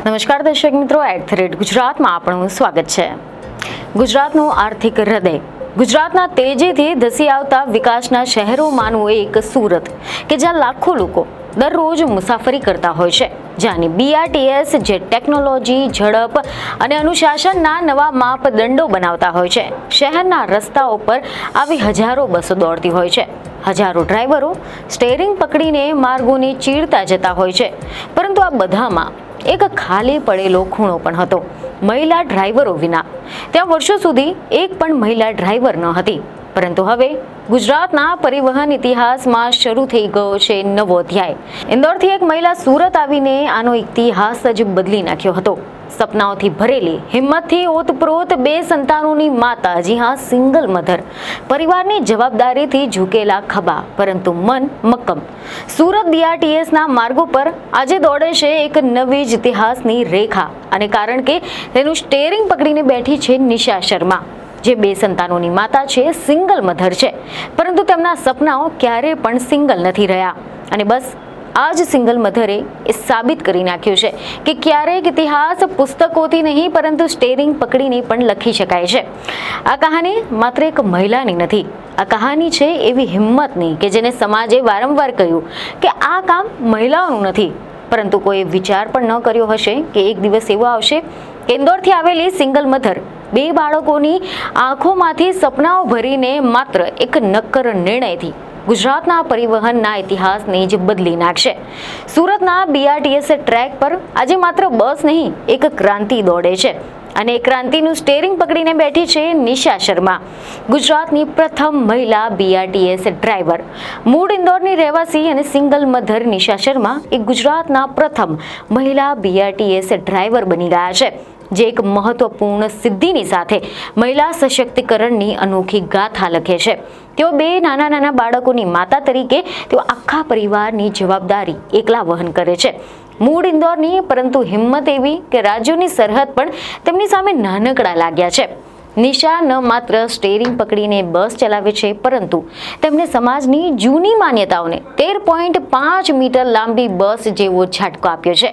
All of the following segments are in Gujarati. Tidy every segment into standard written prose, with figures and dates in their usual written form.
નમસ્કાર દર્શક મિત્રો, @ગુજરાતમાં આપણું સ્વાગત છે. ગુજરાતનું આર્થિક હૃદય, ગુજરાતના તેજીથી ધસી આવતા વિકાસના શહેરોમાંનું એક સુરત કે જ્યાં લાખો લોકો દરરોજ મુસાફરી કરતા હોય છે, જ્યાંની BRTS જે ટેકનોલોજી, ઝડપ અને અનુશાસનના નવા માપદંડો બનાવતા હોય છે. શહેરના રસ્તાઓ પર આવી હજારો બસો દોડતી હોય છે. હજારો ડ્રાઈવરો સ્ટેરિંગ પકડીને માર્ગોને ચીરતા જતા હોય છે. પરંતુ આ બધામાં એક ખાલી પડેલો ખૂણો પણ હતો, મહિલા ડ્રાઈવરો વિના. ત્યાં વર્ષો સુધી એક પણ મહિલા ડ્રાઈવર ન હતી. પરંતુ હવે ગુજરાતના પરિવહન ઇતિહાસમાં શરૂ થઈ ગયો છે નવો અધ્યાય. ઇન્દોરથી એક મહિલા સુરત આવીને આનો ઇતિહાસ જ બદલી નાખ્યો હતો. સપનાઓથી ભરેલી, હિંમતથી ઓતપ્રોત 2 સંતાનોની માતા, જી હા, સિંગલ મધર, પરિવારની જવાબદારીથી ઝૂકેલા ખભા પરંતુ મન મક્કમ. સુરત BRTSના માર્ગો પર આજે દોડે છે એક નવી જ ઇતિહાસની રેખા. અને કારણ કે તેનું સ્ટેરિંગ પકડીને બેઠી છે નિશા શર્મા, જે 2 સંતાનોની માતા છે, સિંગલ મધર છે. પરંતુ તેમના સપનાઓ ક્યારે પણ સિંગલ નથી રહ્યા. અને બસ આ જ સિંગલ મધરે એ સાબિત કરી નાખ્યું છે કે ક્યારેક ઇતિહાસ પુસ્તકોથી નહીં પરંતુ સ્ટેરિંગ પકડીને પણ લખી શકાય છે. આ કહાની માત્ર એક મહિલાની નથી. આ કહાની છે એવી હિંમતની કે જેને સમાજે વારંવાર કહ્યું કે આ કામ મહિલાઓનું નથી. પરંતુ કોઈએ વિચાર પણ ન કર્યો હશે કે એક દિવસ એવો આવશે કે ઇન્દોરથી આવેલી સિંગલ મધર 2 બાળકોની આંખોમાંથી સપનાઓ ભરીને માત્ર એક નક્કર નિર્ણયથી ગુજરાતના પરિવહનના ઇતિહાસને જ બદલી નાખશે. સુરતના BRTS ટ્રેક પર આજે માત્ર બસ નહીં, એક ક્રાંતિ દોડે છે. અને એ ક્રાંતિનું સ્ટેરિંગ પકડીને બેઠી છે નિશા શર્મા, ગુજરાતની પ્રથમ મહિલા BRTS ડ્રાઈવર. મૂળ ઇન્દોરની રહેવાસી અને સિંગલ મધર નિશા શર્મા એ ગુજરાતના પ્રથમ મહિલા BRTS ડ્રાઈવર બની ગયા છે, જે એક મહત્વપૂર્ણ સિદ્ધિની સાથે મહિલા સશક્તિકરણની અનોખી ગાથા લખે છે. તેઓ 2 નાના બાળકોની માતા તરીકે તેઓ આખા પરિવારની જવાબદારી એકલા વહન કરે છે. મૂળ ઇન્દોરની, પરંતુ હિંમત એવી કે રાજ્યોની સરહદ પણ તેમની સામે નાનકડા લાગ્યા છે. નિશા ન માત્ર સ્ટેરિંગ પકડીને બસ ચલાવે છે, પરંતુ તેમણે સમાજની જૂની માન્યતાઓને 13.5 મીટર લાંબી બસ જેવો ઝાટકો આપ્યો છે.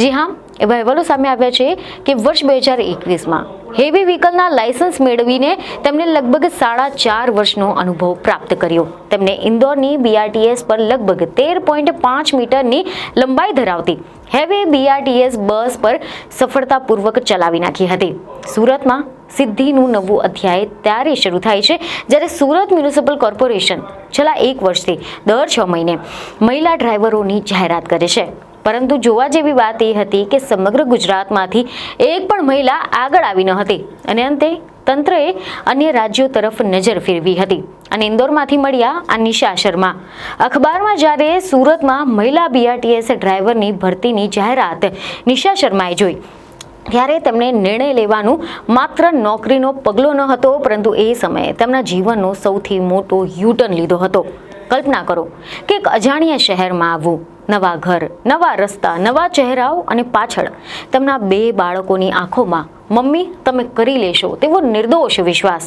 જી હા, એવા અહેવાલો સામે આવ્યા છે કે વર્ષ 2021માં હેવી વ્હીકલના લાયસન્સ મેળવીને તેમણે લગભગ 4.5 વર્ષનો અનુભવ પ્રાપ્ત કર્યો. તેમણે ઇન્દોરની BRTS પર લગભગ 13.5 મીટરની લંબાઈ ધરાવતી હેવી BRTS બસ પર સફળતાપૂર્વક ચલાવી નાખી હતી. સુરતમાં સિદ્ધિનું નવું અધ્યાય ત્યારે શરૂ થાય છે જ્યારે સુરત મ્યુનિસિપલ કોર્પોરેશન છેલ્લા 1 વર્ષથી દર 6 મહિને મહિલા ડ્રાઈવરોની જાહેરાત કરે છે. પરંતુ જોવા જેવી વાત એ હતી કે સમગ્ર ગુજરાતમાંથી એક પણ મહિલા આગળ આવી ન હતી. અને અંતે તંત્રએ અન્ય રાજ્યો તરફ નજર ફેરવી હતી અને ઇન્દોરમાંથી મળ્યા આ નિશા શર્મા. અખબારમાં જ્યારે સુરતમાં મહિલા BRTS ડ્રાઈવરની ભરતીની જાહેરાત નિશા શર્માએ જોઈ, ત્યારે તેમણે નિર્ણય લેવાનું માત્ર નોકરીનો પગલો ન હતો, પરંતુ એ સમયે તેમના જીવનનો સૌથી મોટો યુટર્ન લીધો હતો. કલ્પના કરો કે એક અજાણ્યા શહેરમાં આવવું, નવા ઘર, નવા રસ્તા, નવા ચહેરાઓ અને પાછળ તેમના 2 બાળકોની આંખોમાં મમ્મી તમે કરી લેશો તેવો નિર્દોષ વિશ્વાસ.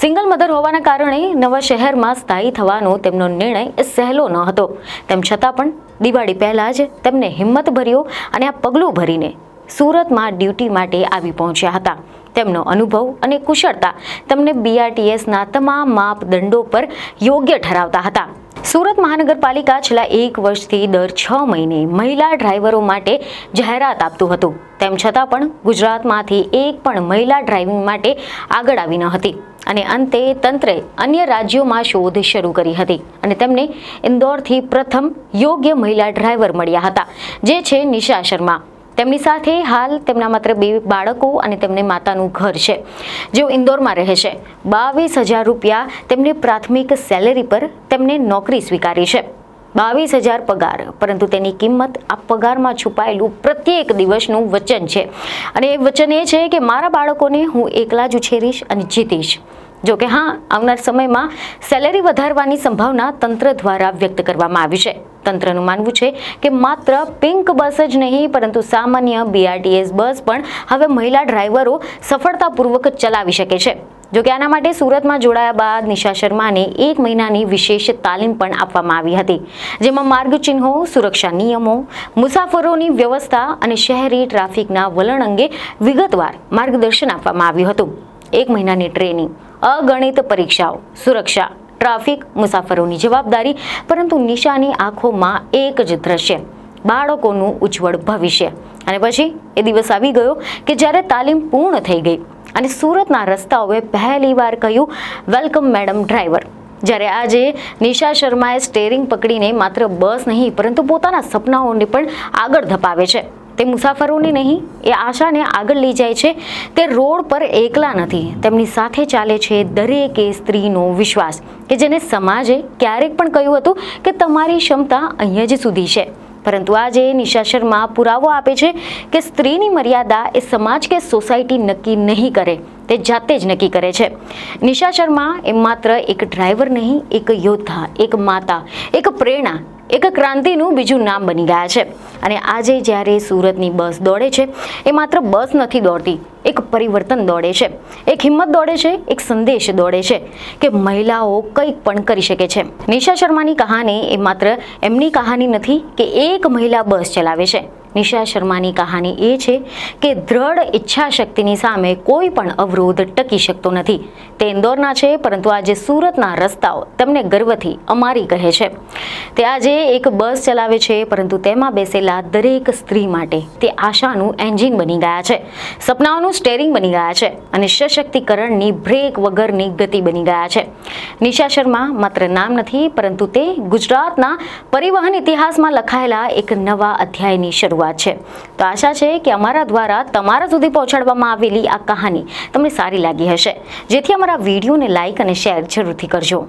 સિંગલ મધર હોવાના કારણે નવા શહેરમાં સ્થાયી થવાનો તેમનો નિર્ણય સહેલો ન હતો. તેમ છતાં પણ દિવાળી પહેલા જ તેમને હિંમત ભર્યો અને આ પગલું ભરીને સુરતમાં ડ્યુટી માટે આવી પહોંચ્યા હતા. તેમનો અનુભવ અને કુશળતા તેમને BRTSના તમામ માપદંડો પર યોગ્ય ઠરાવતા હતા. સુરત મહાનગરપાલિકા છેલ્લા 1 વર્ષથી દર 6 મહિને મહિલા ડ્રાઈવરો માટે જાહેરાત આપતું હતું. તેમ છતાં પણ ગુજરાતમાંથી એક પણ મહિલા ડ્રાઇવિંગ માટે આગળ આવી ન હતી. અને અંતે તંત્રએ અન્ય રાજ્યોમાં શોધ શરૂ કરી હતી અને તેમને ઇન્દોરથી પ્રથમ યોગ્ય મહિલા ડ્રાઈવર મળ્યા હતા, જે છે નિશા શર્મા. તેમની સાથે હાલ તેમના માત્ર 2 બાળકો અને તેમને માતાનું ઘર છે, જેઓ ઇન્દોરમાં રહે છે. 22,000 રૂપિયા તેમની પ્રાથમિક સેલેરી પર તેમને નોકરી સ્વીકારી છે. 22,000 પગાર, પરંતુ તેની કિંમત આ પગારમાં છુપાયેલું પ્રત્યેક દિવસનું વચન છે. અને એ વચન એ છે કે મારા બાળકોને હું એકલા જ ઉછેરીશ અને જીતીશ. જો કે હા, આવનાર સમયમાં સેલેરી વધારવાની સંભાવના તંત્ર દ્વારા વ્યક્ત કરવામાં આવી છે. તંત્રનું માનવું છે કે માત્ર પિંક બસ જ નહીં, પરંતુ સામાન્ય BRTS બસ પણ હવે મહિલા ડ્રાઈવરો સફળતાપૂર્વક ચલાવી શકે છે. જો કે આના માટે સુરતમાં જોડાયા બાદ નિશા શર્માને 1 મહિનાની વિશેષ તાલીમ પણ આપવામાં આવી હતી, જેમાં માર્ગ ચિહ્નો, સુરક્ષા નિયમો, મુસાફરોની વ્યવસ્થા અને શહેરી ટ્રાફિકના વલણ અંગે વિગતવાર માર્ગદર્શન આપવામાં આવ્યું હતું. 1 મહિનાની ટ્રેનિંગ, અગણિત પરીક્ષાઓ, સુરક્ષા, ટ્રાફિક, મુસાફરોની જવાબદારી, પરંતુ નિશાની આંખોમાં એક જ દ્રશ્ય, બાળકોનું ઉજ્જવળ ભવિષ્ય. અને પછી એ દિવસ આવી ગયો કે જ્યારે તાલીમ પૂર્ણ થઈ ગઈ અને સુરતના રસ્તાઓએ પહેલીવાર કહ્યું, વેલકમ મેડમ ડ્રાઈવર. જ્યારે આજે નિશા શર્માએ સ્ટેરિંગ પકડીને માત્ર બસ નહીં પરંતુ પોતાના સપનાઓને પણ આગળ ધપાવે છે. તે મુસાફરોને નહીં, એ આશાને આગળ લઈ જાય છે. તે રોડ પર એકલા નથી, તેમની સાથે ચાલે છે દરેક એ સ્ત્રીનો વિશ્વાસ કે જેને સમાજે ક્યારેક પણ કહ્યું હતું કે તમારી ક્ષમતા અહીંયા જ સુધી છે. પરંતુ આજે નિશા શર્મા પુરાવો આપે છે કે સ્ત્રીની મર્યાદા એ સમાજ કે સોસાયટી નક્કી નહીં કરે, તે જાતે જ નક્કી કરે છે. નિશા શર્મા એ માત્ર એક ડ્રાઈવર નહીં, એક યોદ્ધા, એક માતા, એક પ્રેરણા, એક ક્રાંતિનું બીજું નામ બની ગયા છે. અને આજે જ્યારે સુરતની બસ દોડે છે, એ માત્ર બસ નથી દોડતી, એક પરિવર્તન દોડે છે, એક હિંમત દોડે છે, એક સંદેશ દોડે છે કે મહિલાઓ કંઈક પણ કરી શકે છે. નિશા શર્માની કહાની એ માત્ર એમની કહાની નથી કે એક મહિલા બસ ચલાવે છે. નિશા શર્માની કહાની એ છે કે દ્રઢ ઈચ્છા શક્તિની સામે કોઈ પણ અવરોધ ટકી શકતો નથી. તે ઇન્દોરના છે, પરંતુ આજે સુરતના રસ્તાઓ તેમને ગર્વથી અમારી કહે છે. તે આજે એક બસ ચલાવે છે, પરંતુ તેમાં બેસેલા દરેક સ્ત્રી માટે તે આશાનું એન્જિન બની ગયા છે, સપનાઓનું સ્ટેરિંગ બની ગયા છે અને સશક્તિકરણની બ્રેક વગરની ગતિ બની ગયા છે. નિશા શર્મા માત્ર નામ નથી, પરંતુ તે ગુજરાતના પરિવહન ઇતિહાસમાં લખાયેલા એક નવા અધ્યાયની શરૂઆત છે. તો આશા છે કે અમારા દ્વારા તમારા સુધી પહોંચાડવામાં આવેલી આ કહાની તમને સારી લાગી હશે, જેથી અમારા વિડીયોને લાઈક અને શેર જરૂરથી કરજો.